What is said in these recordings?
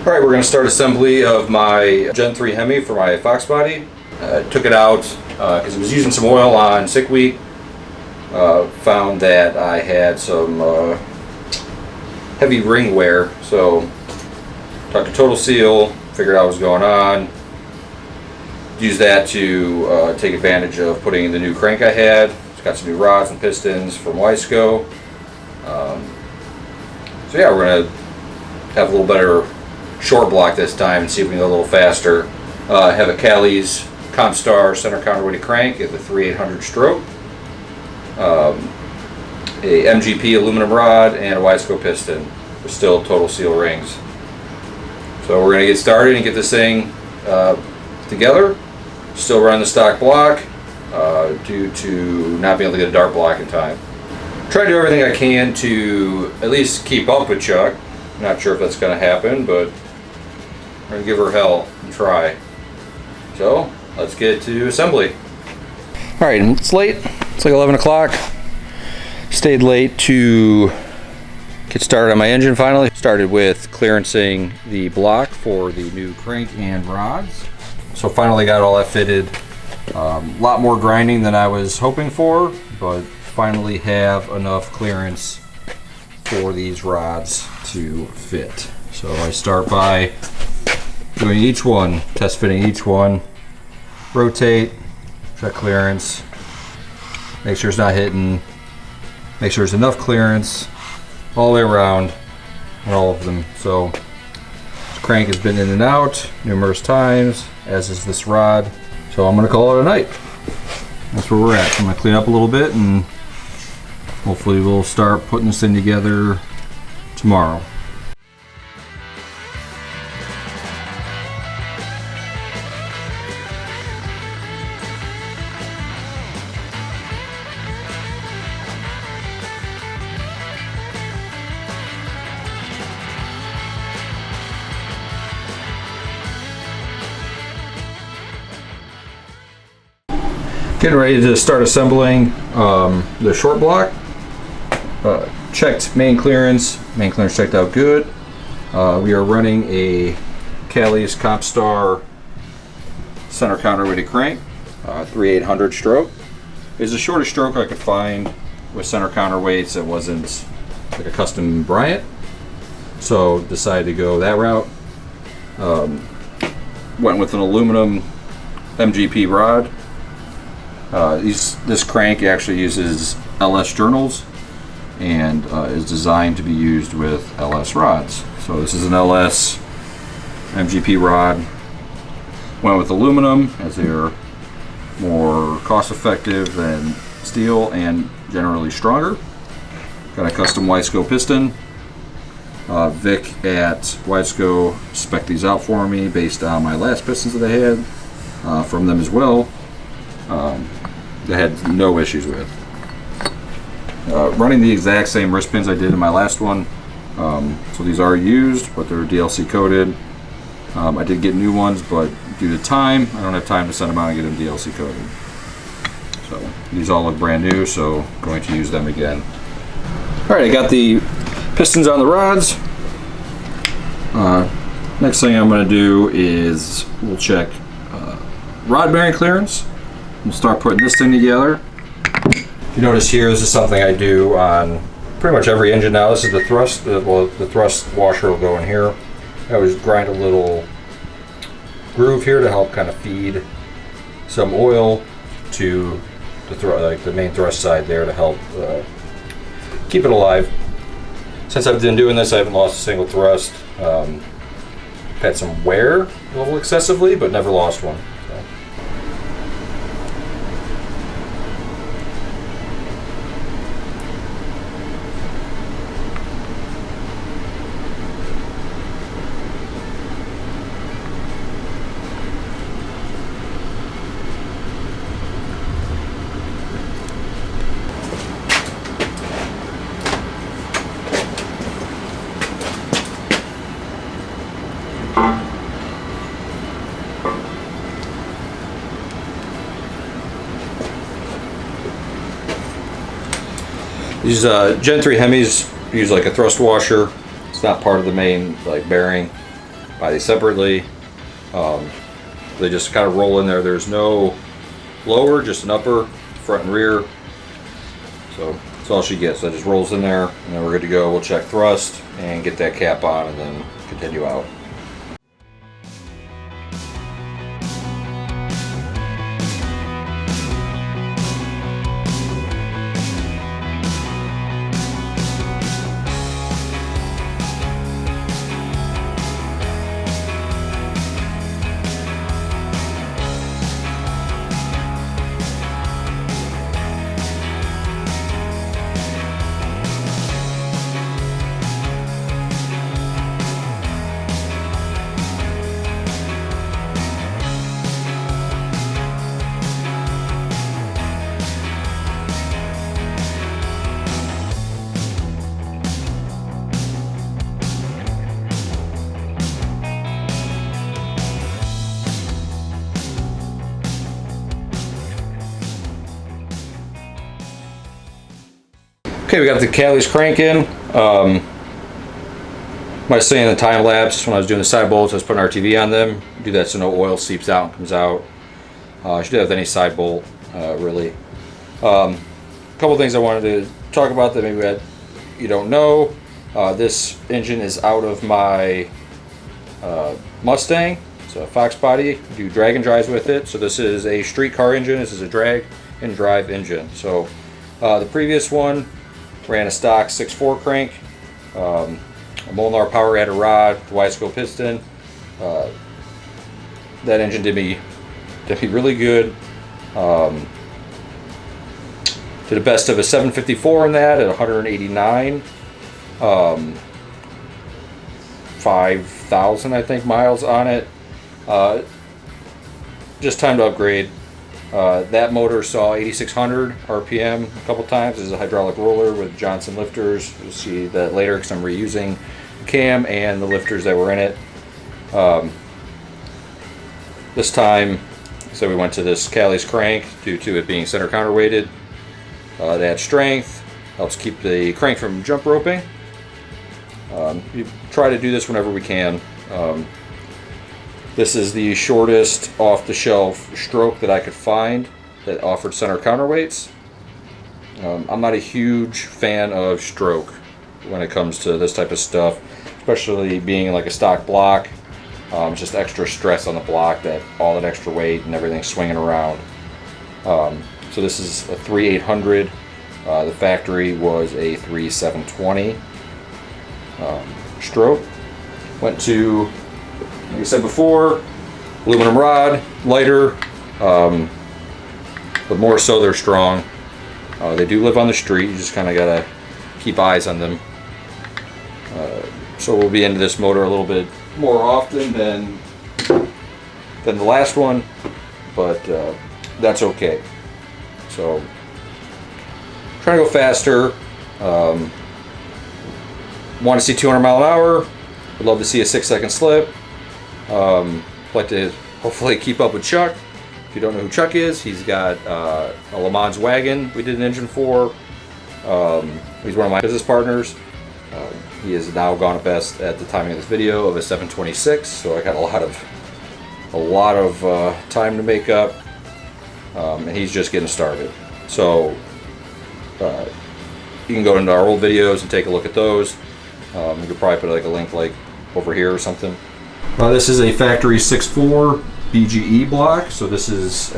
Alright, we're going to start assembly of my Gen 3 Hemi for my Fox body. Took it out because it was using some oil on sick week. Found that I had some heavy ring wear, so talked to Total Seal, figured out what was going on. Used that to take advantage of putting in the new crank I had. It's got some new rods and pistons from Wiseco. So yeah, we're going to have a little better short block this time and see if we can go a little faster. I have a Calis Crank center counterweighted crank at the 3800 stroke, a MGP aluminum rod, and a Wiseco piston with still Total Seal rings. So we're going to get started and get this thing together. Still running the stock block due to not being able to get a dart block in time. Try to do everything I can to at least keep up with Chuck. Not sure if that's going to happen, but we're going to give her hell and try. So let's get to assembly. Alright, it's late. It's like 11 o'clock. Stayed late to get started on my engine finally. Started with clearancing the block for the new crank and rods. So finally got all that fitted. A lot more grinding than I was hoping for, but finally have enough clearance for these rods to fit. So I start by doing each one, test fitting each one, rotate, check clearance, make sure it's not hitting, make sure there's enough clearance all the way around on all of them. So this crank has been in and out numerous times, as is this rod. So I'm going to call it a night. That's where we're at. So I'm going to clean up a little bit and hopefully we'll start putting this thing together tomorrow. Getting ready to start assembling the short block. Checked main clearance. Main clearance checked out good. We are running a Calis Crank center counterweighted crank, 3800 stroke. It's the shortest stroke I could find with center counterweights that wasn't like a custom Bryant. So decided to go that route. Went with an aluminum MGP rod. This crank actually uses LS journals and is designed to be used with LS rods. So this is an LS MGP rod. Went with aluminum as they are more cost effective than steel and generally stronger. Got a custom Wiseco piston. Vic at Wiseco spec'd these out for me based on my last pistons that I had from them as well. I had no issues with. Running the exact same wrist pins I did in my last one. So these are used, but they're DLC coated. I did get new ones, but due to time, I don't have time to send them out and get them DLC coated. So these all look brand new, so going to use them again. Alright, I got the pistons on the rods. Next thing I'm going to do is we'll check rod bearing clearance. We'll start putting this thing together. If you notice here, this is something I do on pretty much every engine now. This is the thrust, the thrust washer will go in here. I always grind a little groove here to help kind of feed some oil to the main thrust side there to help keep it alive. Since I've been doing this, I haven't lost a single thrust. Had some wear a little excessively, but never lost one. So. These Gen 3 Hemis use like a thrust washer. It's not part of the main like bearing. buy these separately. They just kind of roll in there. There's no lower, just an upper, front and rear. So that's all she gets. So it just rolls in there, and then we're good to go. We'll check thrust and get that cap on, and then continue out. Okay, we got the Calis Crank in. Might say in the time lapse when I was doing the side bolts, I was putting RTV on them. Do that so no oil seeps out and comes out. I should have any side bolt, really. A couple things I wanted to talk about that maybe you don't know. This engine is out of my Mustang. It's a Fox body. Do drag and drives with it. So this is a street car engine. This is a drag and drive engine. So the previous one ran a stock 6.4 crank, a Molnar power added rod, wide scope piston. That engine did me really good. Did a best of a 754 in that at 189, 5,000 I think miles on it. Just time to upgrade. That motor saw 8,600 RPM a couple times. This is a hydraulic roller with Johnson lifters. You'll see that later because I'm reusing the cam and the lifters that were in it. This time, so we went to this Calis Crank due to it being center counterweighted. It adds strength, helps keep the crank from jump roping. We try to do this whenever we can. This is the shortest off-the-shelf stroke that I could find that offered center counterweights. I'm not a huge fan of stroke when it comes to this type of stuff, especially being like a stock block. Just extra stress on the block, that all that extra weight and everything swinging around. So this is a 3,800. The factory was a 3,720 stroke. Went to, like I said before, aluminum rod, lighter, but more so they're strong. They do live on the street. You just kind of gotta keep eyes on them. So we'll be into this motor a little bit more often than the last one, but that's okay. So trying to go faster. Want to see 200 mile an hour. Would love to see a 6-second slip. Like to hopefully keep up with Chuck. If you don't know who Chuck is, he's got a Le Mans wagon we did an engine for. He's one of my business partners. He is now gone at best at the timing of this video of a 726, so I got a lot of time to make up, and he's just getting started. So you can go into our old videos and take a look at those. You could probably put like a link like over here or something. This is a factory 6.4 BGE block. So this is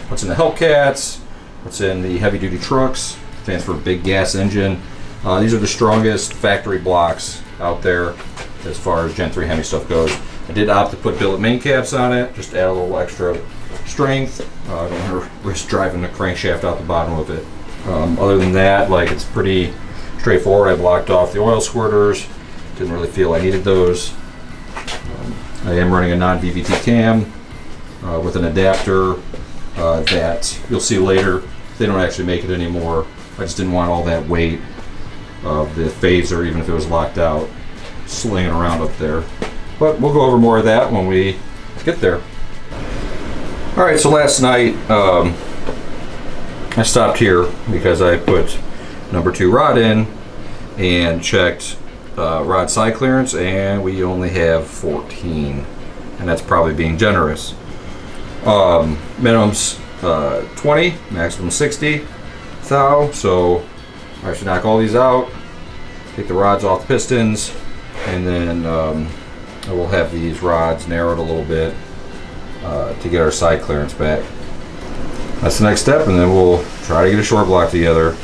what's in the Hellcats, what's in the heavy duty trucks. Stands for big gas engine. These are the strongest factory blocks out there as far as Gen 3 Hemi stuff goes. I did opt to put billet main caps on it, just to add a little extra strength. I don't want to risk driving the crankshaft out the bottom of it. Other than that, like, it's pretty straightforward. I blocked off the oil squirters. Didn't really feel I needed those. I am running a non-VVT cam with an adapter that you'll see later. They don't actually make it anymore. I just didn't want all that weight of the phaser, even if it was locked out, slinging around up there. But we'll go over more of that when we get there. All right, so last night I stopped here because I put number 2 rod in and checked rod side clearance, and we only have 14, and that's probably being generous. Minimum's 20, maximum 60 thou. So I should knock all these out, take the rods off the pistons, and then we'll have these rods narrowed a little bit to get our side clearance back. That's the next step, and then we'll try to get a short block together.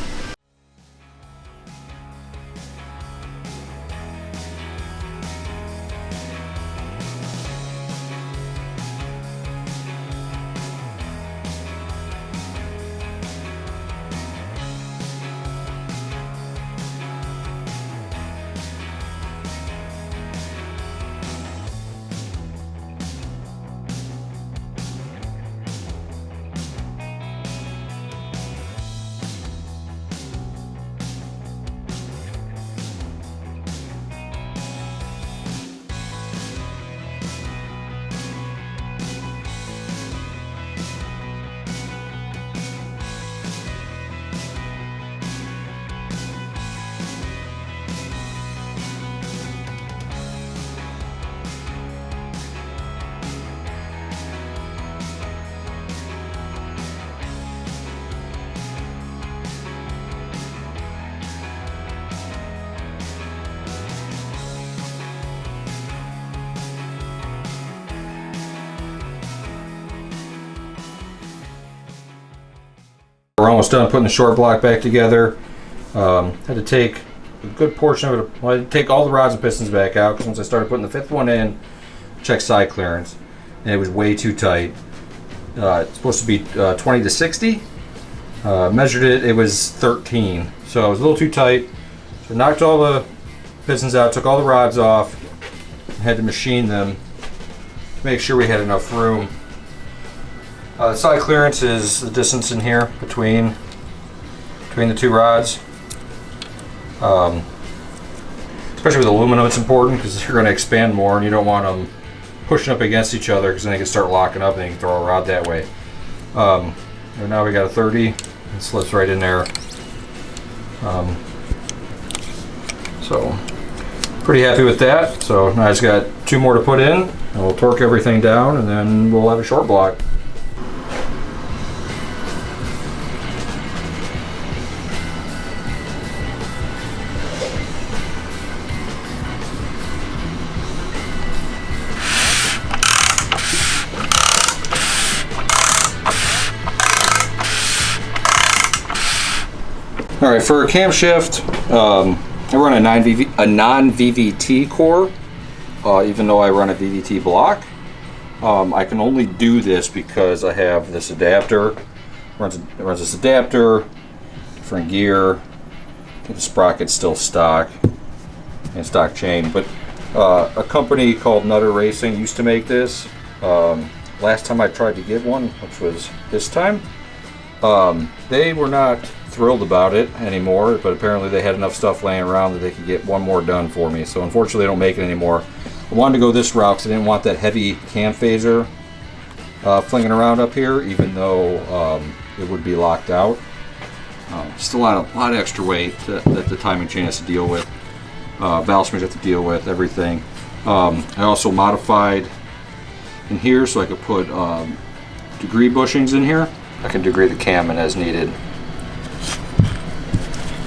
We're almost done putting the short block back together. Had to take a good portion of it. Well, I had to take all the rods and pistons back out because once I started putting the fifth one in, check side clearance, and it was way too tight. It's supposed to be 20 to 60. Measured it, it was 13, so it was a little too tight. So knocked all the pistons out, took all the rods off, and had to machine them to make sure we had enough room. The side clearance is the distance in here between the two rods. Especially with aluminum, it's important because you're going to expand more, and you don't want them pushing up against each other because then they can start locking up and you can throw a rod that way. And now we got a 30. It slips right in there. So pretty happy with that. So now I just got 2 more to put in, and we'll torque everything down, and then we'll have a short block. All right, for a camshaft, I run a non-VVT core, even though I run a VVT block. I can only do this because I have this adapter. It runs this adapter, different gear. I think the sprocket's still stock and stock chain, but a company called Nutter Racing used to make this. Last time I tried to get one, which was this time, they were not thrilled about it anymore, but apparently they had enough stuff laying around that they could get one more done for me. So unfortunately they don't make it anymore. I wanted to go this route because I didn't want that heavy cam phaser flinging around up here, even though it would be locked out. Just a lot of extra weight that the timing chain has to deal with. Valve springs have to deal with, everything. I also modified in here so I could put degree bushings in here. I can degree the cam in as needed.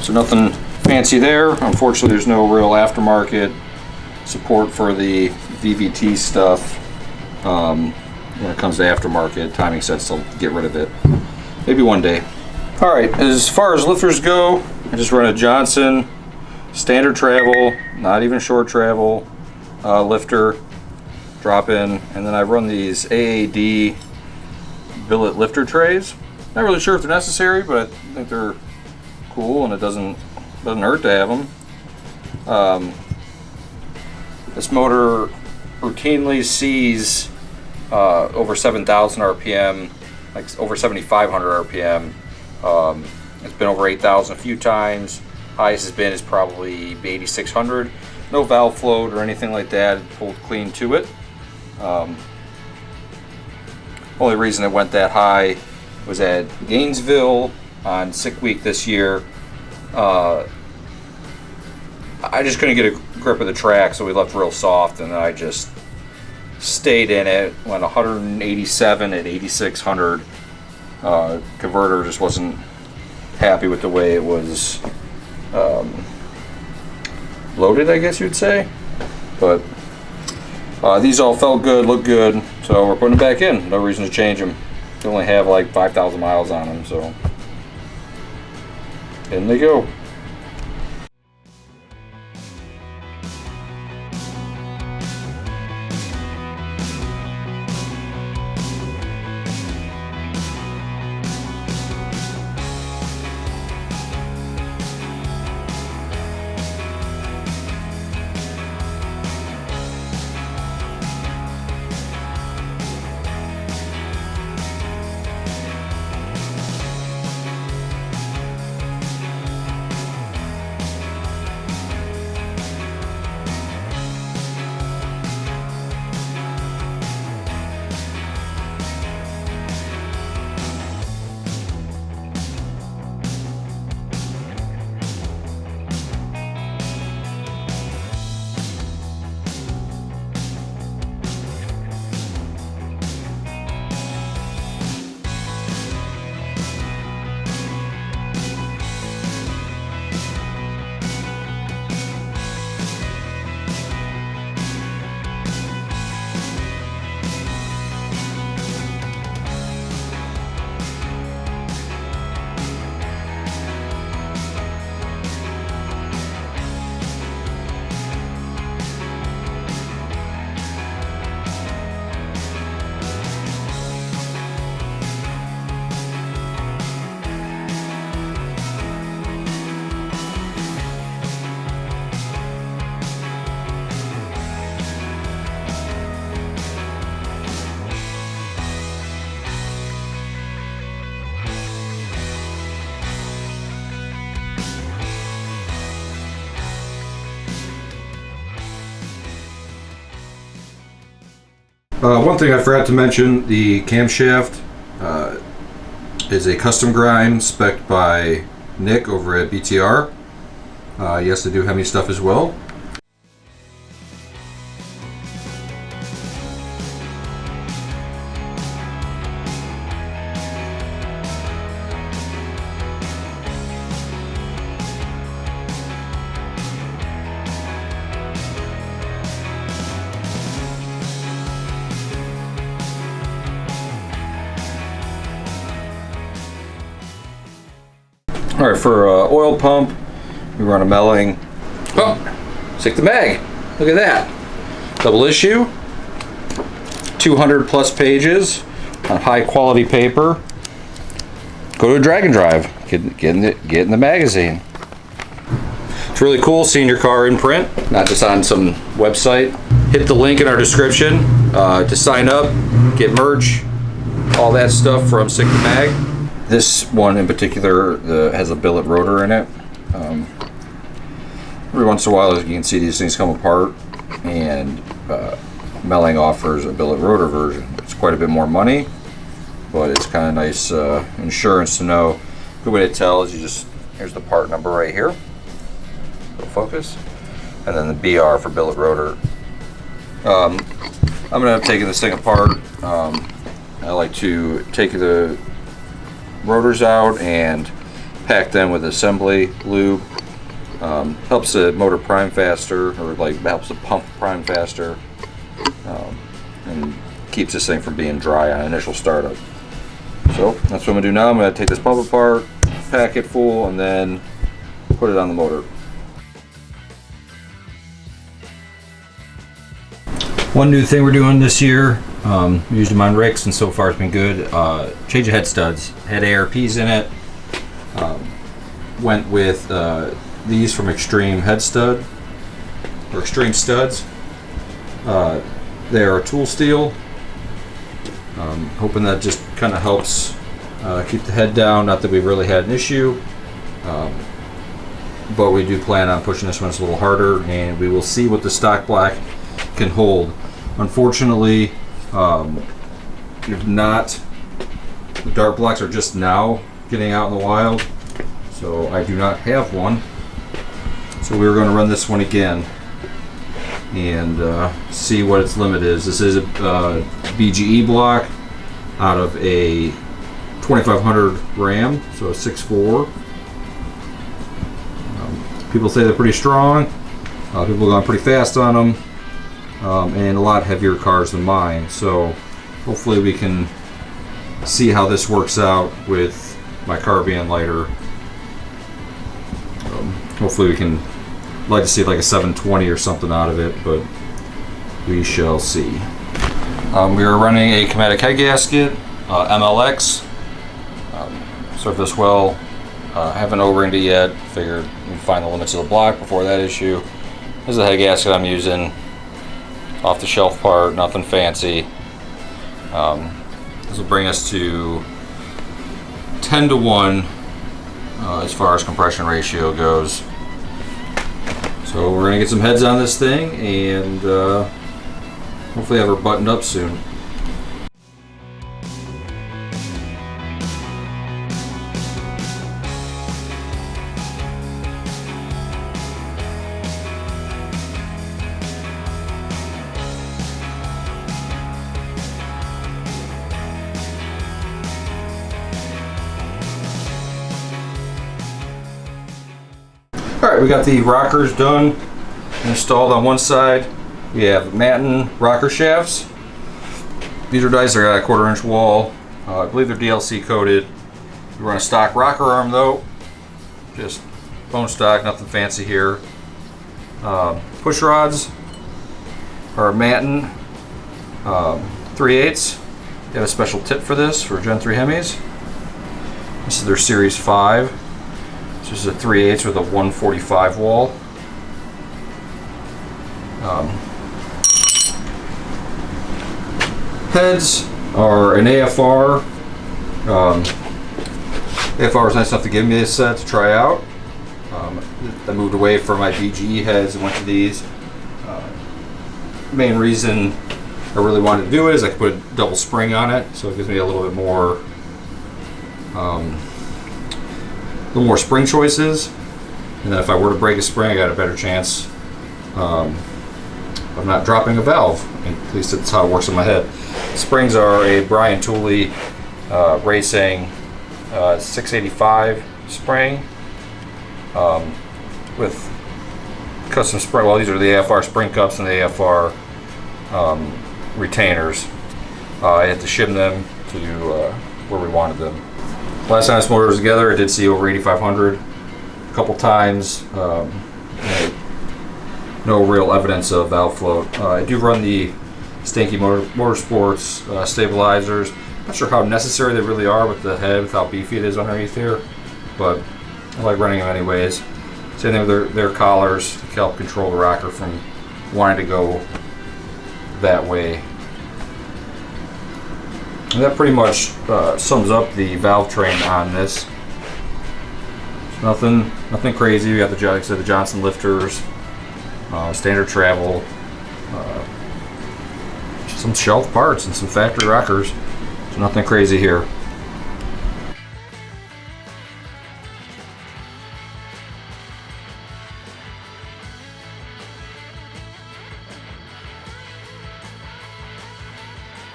So nothing fancy there. Unfortunately, there's no real aftermarket support for the VVT stuff. When it comes to aftermarket timing sets, they'll get rid of it. Maybe one day. All right, as far as lifters go, I just run a Johnson standard travel, not even short travel lifter, drop in, and then I run these AAD billet lifter trays. Not really sure if they're necessary, but I think they're cool, and it doesn't hurt to have them. This motor routinely sees over 7,000 RPM, like over 7,500 RPM. It's been over 8,000 a few times. Highest has been is probably 8,600. No valve float or anything like that. It pulled clean to it. Only reason it went that high was at Gainesville on sick week this year. I just couldn't get a grip of the track, so we left real soft, and then I just stayed in it. Went 187 at 8600. Converter just wasn't happy with the way it was loaded, I guess you'd say. But these all felt good, looked good, so we're putting them back in. No reason to change them. They only have like 5,000 miles on them, so in they go. One thing I forgot to mention, the camshaft is a custom grind spec'd by Nick over at BTR. He has to do Hemi stuff as well. Alright, for oil pump, we run a melling. Oh, stick the mag. Look at that. Double issue. 200 plus pages on high quality paper. Go to a drag and drive. Get in the magazine. It's really cool seeing your car in print, not just on some website. Hit the link in our description to sign up, get merch, all that stuff from Stick the Mag. This one in particular has a billet rotor in it. Every once in a while, as you can see, these things come apart, and Melling offers a billet rotor version. It's quite a bit more money, but it's kind of nice insurance to know. Good way to tell is here's the part number right here. Go focus, and then the BR for billet rotor. I'm gonna have taken this thing apart. I like to take the rotors out and pack them with assembly lube. Helps the motor prime faster, or helps the pump prime faster, and keeps this thing from being dry on initial startup. So that's what I'm gonna do now. I'm gonna take this pump apart, pack it full, and then put it on the motor. One new thing we're doing this year, used them on Ricks, and so far it's been good. Change of head studs. Had ARPs in it. Went with these from Extreme Head Stud, or Extreme Studs. They are tool steel. Hoping that just kind of helps keep the head down. Not that we've really had an issue, but we do plan on pushing this one a little harder, and we will see what the stock black can hold. Unfortunately, if not, the dark blacks are just now getting out in the wild, so I do not have one. So So we were going to run this one again and see what its limit is. This is a BGE block out of a 2500 Ram, so a 6.4. People say they're pretty strong. People have gone pretty fast on them, and a lot heavier cars than mine. So hopefully we can see how this works out with my car being lighter. Hopefully we can, I'd like to see like a 720 or something out of it, but we shall see. We are running a Chromatic head gasket, MLX. Served this well. Haven't O-ringed it yet. Figured we'd find the limits of the block before that issue. This is the head gasket I'm using. Off the shelf part, nothing fancy. This will bring us to 10-to-1 as far as compression ratio goes. So we're gonna get some heads on this thing and hopefully have her buttoned up soon. Alright, we got the rockers done, installed on one side. We have Manton rocker shafts. These are dies that got a 1/4 inch wall. I believe they're DLC coated. We run a stock rocker arm though. Just bone stock, nothing fancy here. Push rods are Manton 3/8. They have a special tip for this for Gen 3 Hemis. This is their Series 5. This is a 3/8 with a 145 wall. Heads are an AFR. AFR was nice enough to give me this set to try out. I moved away from my BGE heads and went to these. Main reason I really wanted to do it is I could put a double spring on it, so it gives me a little bit more spring choices, and then if I were to break a spring, I got a better chance of not dropping a valve. At least that's how it works in my head. Springs are a Brian Tooley Racing 685 spring with custom spring. Well, these are the AFR spring cups and the AFR retainers. I had to shim them to where we wanted them. Last time this motor was together, I did see over 8,500 a couple times. No real evidence of valve float. I do run the Stanky Motorsports stabilizers. Not sure how necessary they really are with the head, with how beefy it is underneath here, but I like running them anyways. Same thing with their collars to help control the rocker from wanting to go that way. And that pretty much sums up the valve train on this. Nothing crazy. We got the Johnson lifters, standard travel, some shelf parts and some factory rockers. So nothing crazy here.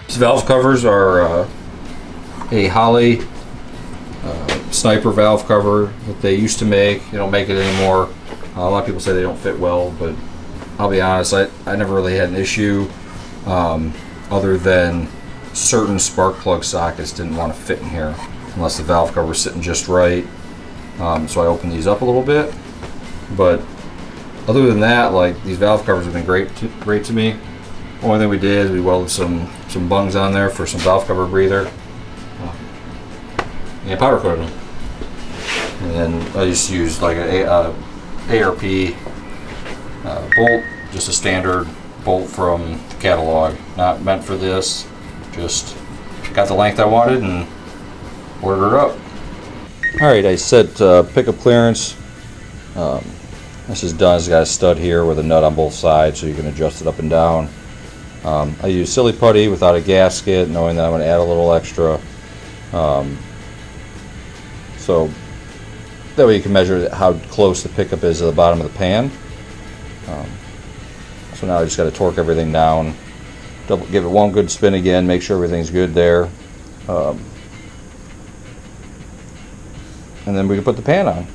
These valve covers are a Holley Sniper valve cover that they used to make. They don't make it anymore. A lot of people say they don't fit well, but I'll be honest, I never really had an issue other than certain spark plug sockets didn't want to fit in here unless the valve cover was sitting just right. So I opened these up a little bit, but other than that, like, these valve covers have been great to me. Only thing we did is we welded some bungs on there for some valve cover breather, and powder coated them. And then I just used like an ARP bolt, just a standard bolt from the catalog, not meant for this. Just got the length I wanted and ordered it up. Alright, I set pickup clearance. This is done. It's got a stud here with a nut on both sides, so you can adjust it up and down. I use silly putty without a gasket, knowing that I'm going to add a little extra. So That way you can measure how close the pickup is to the bottom of the pan. So now I just got to torque everything down, give it one good spin again, make sure everything's good there, and then we can put the pan on.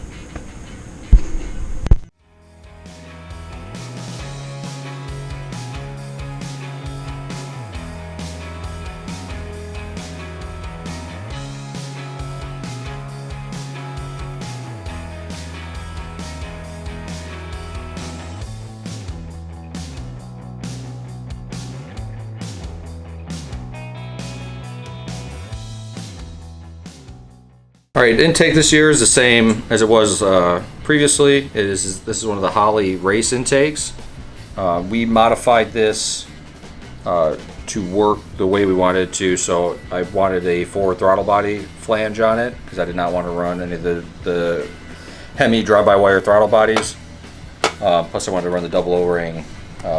All right, intake this year is the same as it was previously. This is one of the Holley race intakes. We modified this to work the way we wanted it to. So I wanted a forward throttle body flange on it because I did not want to run any of the Hemi drive-by-wire throttle bodies. Plus I wanted to run the double O-ring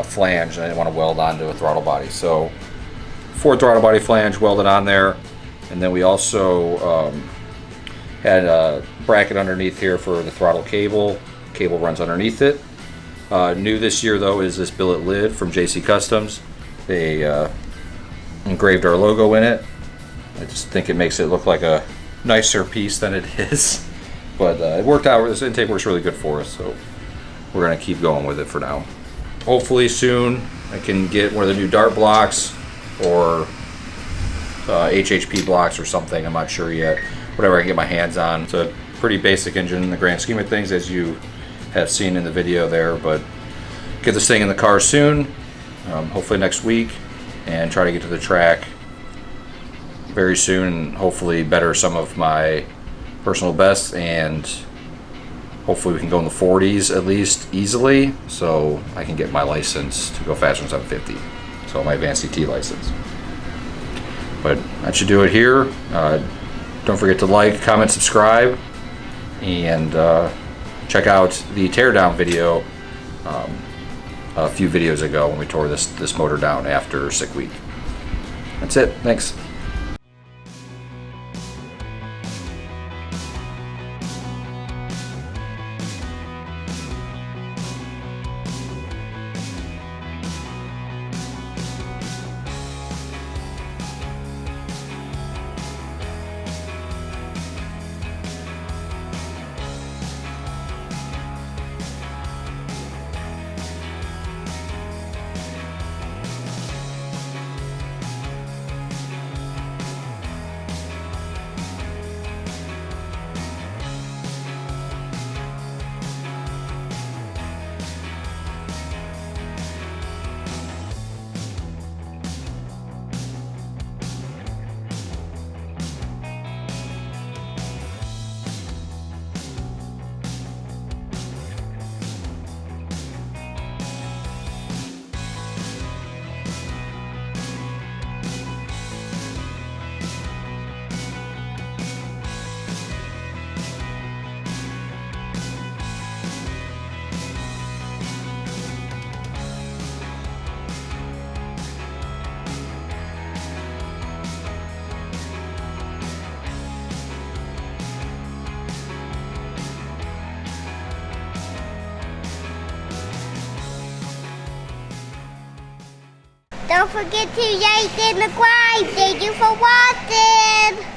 flange, and I didn't want to weld onto a throttle body. So forward throttle body flange welded on there, and then we also had a bracket underneath here for the throttle cable. Cable runs underneath it. New this year though is this billet lid from JC Customs. They engraved our logo in it. I just think it makes it look like a nicer piece than it is. But it worked out. This intake works really good for us, so we're gonna keep going with it for now. Hopefully soon I can get one of the new dart blocks or HHP blocks or something. I'm not sure yet. Whatever I can get my hands on. It's a pretty basic engine in the grand scheme of things, as you have seen in the video there, but get this thing in the car soon, hopefully next week, and try to get to the track very soon, and hopefully better some of my personal bests, and hopefully we can go in the 40s at least easily, so I can get my license to go faster than 750, so my advanced CT license. But that should do it here. Don't forget to like, comment, subscribe, and check out the teardown video a few videos ago when we tore this motor down after sick week. That's it. Thanks. Don't forget to like and subscribe. Thank you for watching.